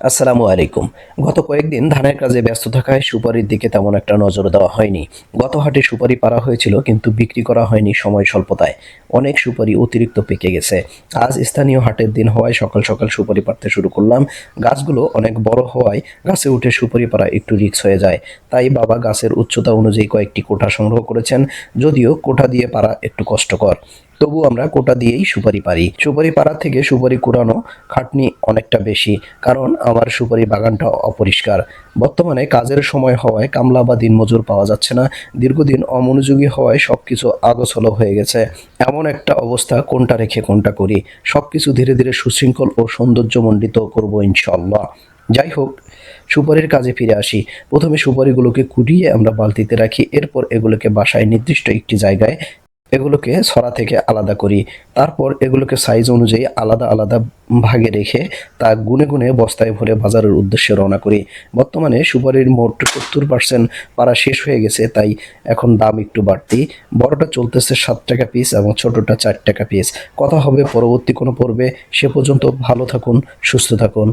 আসসালামু আলাইকুম। গত কয়েকদিন ধানের কাজে ব্যস্ত থাকায় সুপারির দিকে তেমন একটা নজর দেওয়া হয়নি। গত হাটে সুপারি পাড়া হয়েছিল কিন্তু বিক্রি করা হয়নি সময় স্বল্পতায়। অনেক সুপারি অতিরিক্ত পেকে গেছে। আজ স্থানীয় হাটের দিন হওয়ায় সকাল সকাল সুপারি পাড়তে শুরু করলাম। গাছগুলো অনেক বড় হওয়ায় গাছে উঠে সুপারি পাড়া একটু রিস্ক হয়ে যায়। তাই বাবা গাছের উচ্চতা অনুযায়ী কয়েকটি কোঠা সংগ্রহ করেছেন। যদিও কোঠা দিয়ে পাড়া একটু কষ্টকর, তবু আমরা কোটা দিয়েই সুপারি পারি। সুপারি পাড়া থেকে সুপারি কুড়ানো খাটনি অনেকটা বেশি, কারণ আমার সুপারি বাগানটা অপরিষ্কার। বর্তমানে কাজের সময় হওয়ায় কামলা বা দিনমজুর পাওয়া যাচ্ছে না। দীর্ঘদিন অমনোযোগী হওয়ায় সবকিছু আগোছালো হয়ে গেছে। এমন একটা অবস্থা, কোনটা রেখে কোনটা করি। সবকিছু ধীরে ধীরে সুশৃঙ্খল ও সৌন্দর্যমণ্ডিত করব ইনশাআল্লাহ। যাই হোক, সুপারির কাজে ফিরে আসি। প্রথমে সুপারিগুলোকে কুড়িয়ে আমরা বালতিতে রাখি, এরপর এগুলোকে বাসায় নির্দিষ্ট একটি জায়গায় এগুলোকে ছড়া থেকে আলাদা করি। তারপর এগুলোকে সাইজ অনুযায়ী আলাদা আলাদা ভাগে রেখে তা গুনে গুনে বস্তায় ভরে বাজারের উদ্দেশ্যে রওনা করি। বর্তমানে সুপারির মোট 70% পাড়া শেষ হয়ে গেছে, তাই এখন দাম একটু বাড়তি। বড়টা চলতেছে 7 টাকা পিস এবং ছোটটা 4 টাকা পিস। কথা হবে পরবর্তী কোনো পর্বে। সে পর্যন্ত ভালো থাকুন, সুস্থ থাকুন।